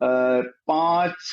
5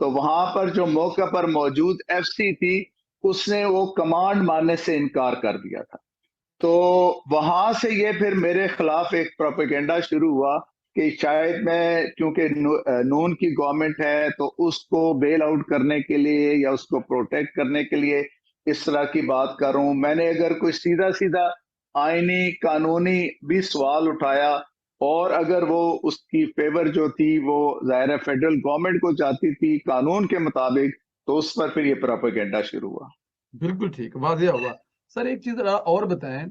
تو وہاں پر جو موقع پر موجود ایف سی تھی اس نے وہ کمانڈ ماننے سے انکار کر دیا تھا. تو وہاں سے یہ پھر میرے خلاف ایک پروپیگنڈا شروع ہوا کہ شاید میں کیونکہ نون کی گورنمنٹ ہے تو اس کو بیل آؤٹ کرنے کے لیے یا اس کو پروٹیکٹ کرنے کے لیے اس طرح کی بات کر رہا ہوں. میں نے اگر کوئی سیدھا سیدھا آئینی قانونی بھی سوال اٹھایا اور اگر وہ اس کی فیور جو تھی وہ ظاہر فیڈرل گورنمنٹ کو چاہتی تھی قانون کے مطابق, تو اس پر پھر یہ پروپیگنڈا شروع ہوا. بالکل ٹھیک, واضح ہوا. سر ایک چیز اور بتائیں,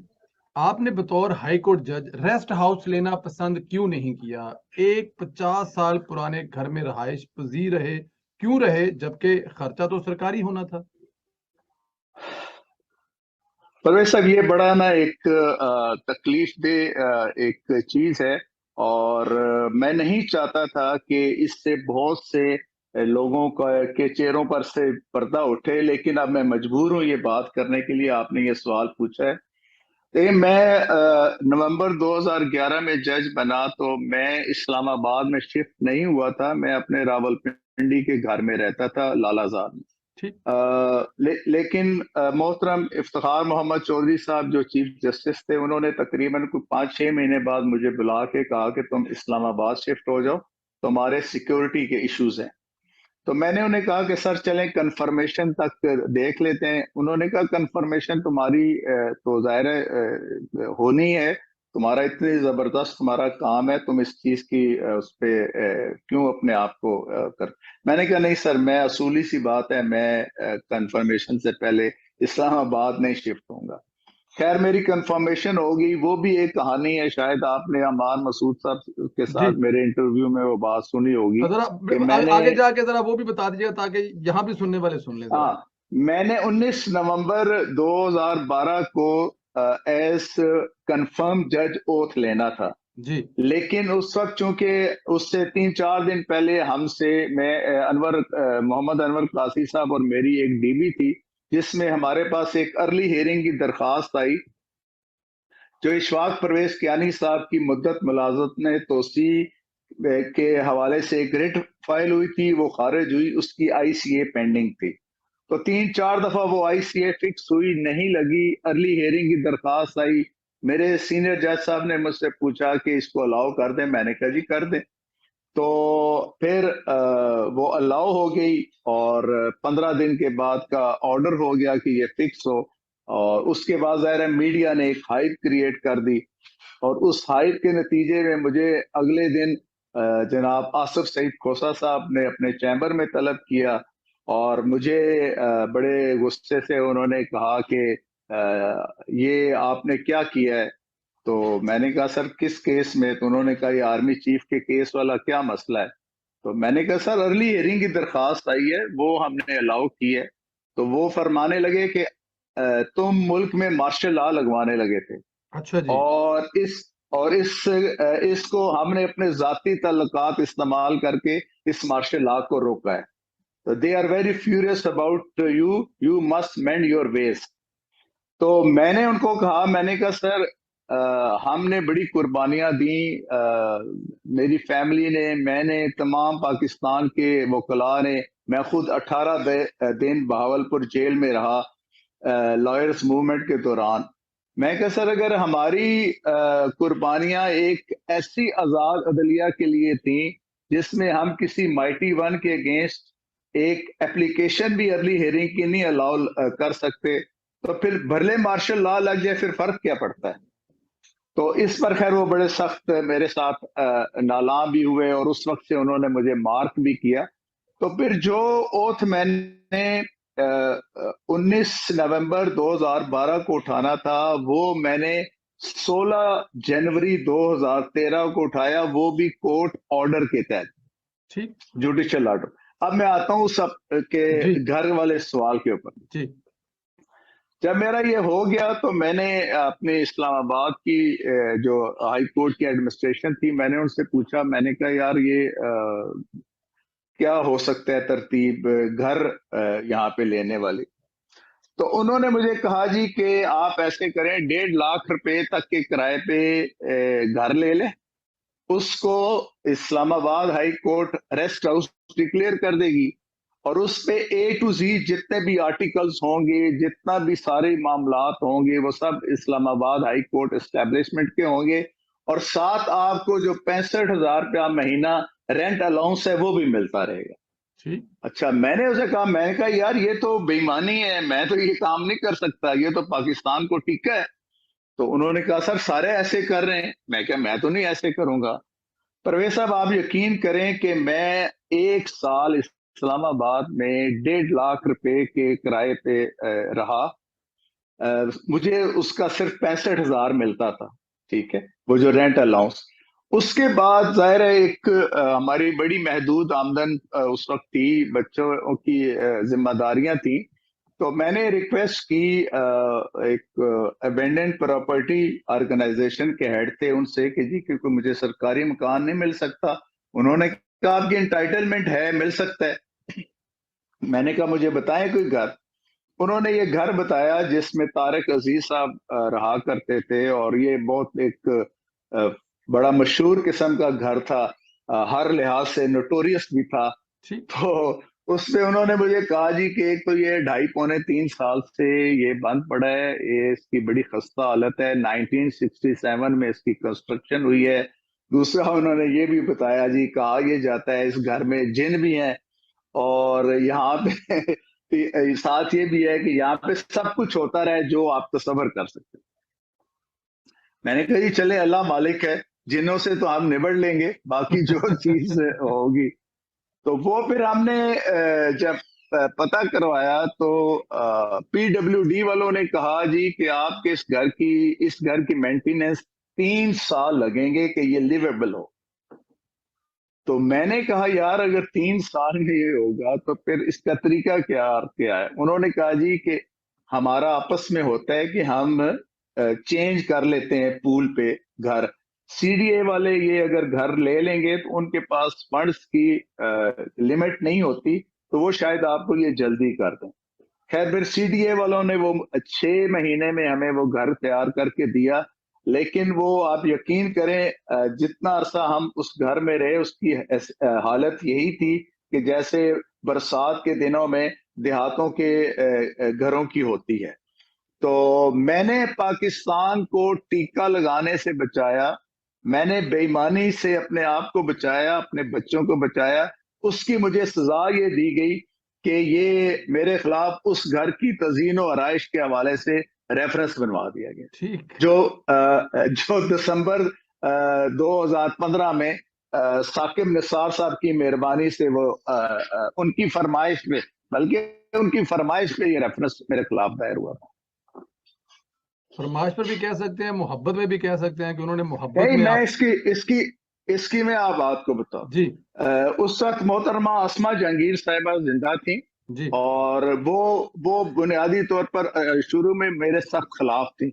آپ نے بطور ہائی کورٹ جج ریسٹ ہاؤس لینا پسند کیوں نہیں کیا؟ ایک 50 سال پرانے گھر میں رہائش پذیر رہے, کیوں رہے جبکہ خرچہ تو سرکاری ہونا تھا؟ پرویز صاحب یہ بڑا نا ایک تکلیف دہ ایک چیز ہے, اور میں نہیں چاہتا تھا کہ اس سے بہت سے لوگوں کے چہروں پر سے پردہ اٹھے, لیکن اب میں مجبور ہوں یہ بات کرنے کے لیے. آپ نے یہ سوال پوچھا ہے. میں نومبر 2011 میں جج بنا تو میں اسلام آباد میں شفٹ نہیں ہوا تھا, میں اپنے راول پنڈی کے گھر میں رہتا تھا لالہ زاد میں. لیکن محترم افتخار محمد چودھری صاحب جو چیف جسٹس تھے, انہوں نے تقریباً 5-6 مہینے بعد مجھے بلا کے کہا کہ تم اسلام آباد شفٹ ہو جاؤ, تمہارے سیکیورٹی کے ایشوز ہیں. تو میں نے انہیں کہا کہ سر چلیں کنفرمیشن تک دیکھ لیتے ہیں. انہوں نے کہا کنفرمیشن تمہاری تو ظاہر ہونی ہے, تمہارا اتنی زبردست تمہارا کام ہے, تم اس چیز کی اس پہ کیوں اپنے آپ کو کر. میں نے کہا نہیں سر, میں اصولی سی بات ہے, میں کنفرمیشن سے پہلے اسلام آباد نہیں شفٹ ہوں گا. خیر میری کنفرمیشن ہوگی, وہ بھی ایک کہانی ہے, شاید آپ نے امان مسعود صاحب کے ساتھ میرے انٹرویو میں وہ بات سنی ہوگی کہ میں نے آگے جا کے ذرا وہ بھی بتا دیجیے تاکہ یہاں بھی سننے والے سن لیں. ہاں, میں نے 19 نومبر 2012 کو ایز کنفرم جج اوتھ لینا تھا جی, لیکن اس وقت چونکہ اس سے 3-4 دن پہلے ہم سے میں محمد انور قاسی صاحب اور میری ایک ڈی بی تھی جس میں ہمارے پاس ایک ارلی ہیئرنگ کی درخواست آئی جو اشفاق پرویز کیانی صاحب کی مدت ملازمت میں توسیع کے حوالے سے ایک ریٹ فائل ہوئی تھی, وہ خارج ہوئی, اس کی آئی سی اے پینڈنگ تھی. تو 3-4 دفعہ وہ آئی سی اے فکس ہوئی, نہیں لگی, ارلی ہیئرنگ کی درخواست آئی. میرے سینئر جج صاحب نے مجھ سے پوچھا کہ اس کو الاؤ کر دیں, میں نے کہا جی کر دیں. تو پھر وہ الاؤ ہو گئی اور 15 دن کے بعد کا آرڈر ہو گیا کہ یہ فکس ہو, اور اس کے بعد ظاہر میڈیا نے ایک ہائپ کریٹ کر دی, اور اس ہائپ کے نتیجے میں مجھے اگلے دن جناب آصف سعید کھوسہ صاحب نے اپنے چیمبر میں طلب کیا, اور مجھے بڑے غصے سے انہوں نے کہا کہ یہ آپ نے کیا کیا ہے. تو میں نے کہا سر کس کیس میں؟ تو انہوں نے کہا یہ آرمی چیف کے کیس والا کیا مسئلہ ہے؟ تو میں نے کہا سر ارلی ہیئرنگ کی درخواست آئی ہے, وہ ہم نے الاؤ کی ہے. تو وہ فرمانے لگے کہ تم ملک میں مارشل لا لگوانے لگے تھے. اچھا جی, اور اس کو ہم نے اپنے ذاتی تعلقات استعمال کر کے اس مارشل لا کو روکا ہے. They are very furious about you, you must mend your ways. تو میں نے ان کو کہا, میں نے کہا سر ہم نے بڑی قربانیاں دیں, میری فیملی نے, میں نے, تمام پاکستان کے وکلاء نے, میں خود 18 دن بہاولپور جیل میں رہا لائرز موومنٹ کے دوران. میں کہا سر اگر ہماری قربانیاں ایک ایسی آزاد عدلیہ کے لیے تھیں جس میں ہم کسی مائٹی ون کے اگینسٹ ایک اپلیکیشن بھی ارلی ہیئرنگ کی نہیں الاؤ کر سکتے, تو پھر بھرلے مارشل لا لگ جائے پھر فرق کیا پڑتا ہے؟ تو اس پر خیر وہ بڑے سخت میرے ساتھ نالاں بھی ہوئے, اور اس وقت سے انہوں نے مجھے مارک بھی کیا. تو پھر جو اوتھ میں نے 19 نومبر 2012 کو اٹھانا تھا وہ میں نے 16 جنوری 2013 کو اٹھایا, وہ بھی کورٹ آرڈر کے تحت, جوڈیشل آرڈر. اب میں آتا ہوں سب کے گھر والے سوال کے اوپر. جب میرا یہ ہو گیا تو میں نے اپنے اسلام آباد کی جو ہائی کورٹ کی ایڈمنسٹریشن تھی, میں نے ان سے پوچھا, میں نے کہا یار یہ کیا ہو سکتا ہے ترتیب گھر یہاں پہ لینے والی؟ تو انہوں نے مجھے کہا جی کہ آپ ایسے کریں 1.5 لاکھ روپے تک کے کرائے پہ گھر لے لیں, اس کو اسلام آباد high court rest house declare کر دے گی, اور اس پہ اے ٹو زی جتنے بھی آرٹیکلز ہوں گے، جتنا بھی سارے معاملات ہوں گے، وہ سب اسلام آباد ہائی کورٹ اسٹیبلشمنٹ کے ہوں گے، اور ساتھ آپ کو جو 65,000 روپیہ مہینہ رینٹ الاؤنس ہے وہ بھی ملتا رہے گا۔ اچھا، میں نے اسے کہا، میں نے کہا یار یہ تو بے ایمانی ہے، میں تو یہ کام نہیں کر سکتا، یہ تو پاکستان کو ٹھیک ہے۔ تو انہوں نے کہا سر سارے ایسے کر رہے ہیں۔ میں کہا میں تو نہیں ایسے کروں گا۔ پرویز صاحب آپ یقین کریں کہ میں 1 سال اسلام آباد میں 1.5 لاکھ روپے کے کرائے پہ رہا، مجھے اس کا صرف 65,000 ملتا تھا، ٹھیک ہے، وہ جو رینٹ الاؤنس۔ اس کے بعد ظاہر ہے ایک ہماری بڑی محدود آمدن اس وقت تھی، بچوں کی ذمہ داریاں تھیں، تو میں نے ریکویسٹ کی ایک ابینڈنڈ پراپرٹی آرگنائزیشن کے ہیڈ تھے ان سے کہ جی کیونکہ مجھے سرکاری مکان نہیں مل سکتا۔ انہوں نے کہا آپ کی انٹائٹلمنٹ ہے، مل سکتا ہے۔ میں نے کہا مجھے بتائیں کوئی گھر۔ انہوں نے یہ گھر بتایا جس میں طارق عزیز صاحب رہا کرتے تھے، اور یہ بہت ایک بڑا مشہور قسم کا گھر تھا، ہر لحاظ سے نوٹوریس بھی تھا۔ تو اس پہ انہوں نے مجھے کہا جی کہ ایک تو یہ 2.5-3 سال سے یہ بند پڑا ہے، یہ اس کی بڑی خستہ حالت ہے، 1967 میں اس کی کنسٹرکشن ہوئی ہے۔ دوسرا انہوں نے یہ بھی بتایا جی، کہا یہ جاتا ہے اس گھر میں جن بھی ہیں، اور یہاں پہ ساتھ یہ بھی ہے کہ یہاں پہ سب کچھ ہوتا رہے جو آپ تصور کر سکتے۔ میں نے کہا جی چلے اللہ مالک ہے، جنوں سے تو ہم نبڑ لیں گے، باقی جو چیز ہوگی۔ تو وہ پھر ہم نے جب پتہ کروایا تو پی ڈبلیو ڈی والوں نے کہا جی کہ آپ کے اس گھر کی مینٹیننس 3 سال لگیں گے کہ یہ لیویبل ہو۔ تو میں نے کہا یار اگر 3 سال میں یہ ہوگا تو پھر اس کا طریقہ کیا ہے؟ انہوں نے کہا جی کہ ہمارا آپس میں ہوتا ہے کہ ہم چینج کر لیتے ہیں پول پہ گھر، سی ڈی اے والے یہ اگر گھر لے لیں گے تو ان کے پاس فنڈز کی لمٹ نہیں ہوتی، تو وہ شاید آپ کو یہ جلدی کر دیں۔ خیر پھر سی ڈی اے والوں نے وہ 6 مہینے میں ہمیں وہ گھر تیار کر کے دیا، لیکن وہ آپ یقین کریں جتنا عرصہ ہم اس گھر میں رہے اس کی حالت یہی تھی کہ جیسے برسات کے دنوں میں دیہاتوں کے گھروں کی ہوتی ہے۔ تو میں نے پاکستان کو ٹیکہ لگانے سے بچایا، میں نے بے ایمانی سے اپنے آپ کو بچایا، اپنے بچوں کو بچایا۔ اس کی مجھے سزا یہ دی گئی کہ یہ میرے خلاف اس گھر کی تزئین و آرائش کے حوالے سے ریفرنس بنوا دیا گیا، جو دسمبر 2015 میں ثاقب نثار صاحب کی مہربانی سے وہ ان کی فرمائش پہ، بلکہ ان کی فرمائش پہ یہ ریفرنس میرے خلاف دائر ہوا تھا۔ فرمائش پر بھی کہہ سکتے ہیں، محبت میں بھی کہہ سکتے ہیں کہ انہوں نے محبت میں اس کی میں آپ بات کو بتاؤں جی۔ اس وقت محترمہ اسما جہانگیر صاحبہ زندہ تھیں جی، اور وہ بنیادی طور پر شروع میں میرے سخت خلاف تھیں،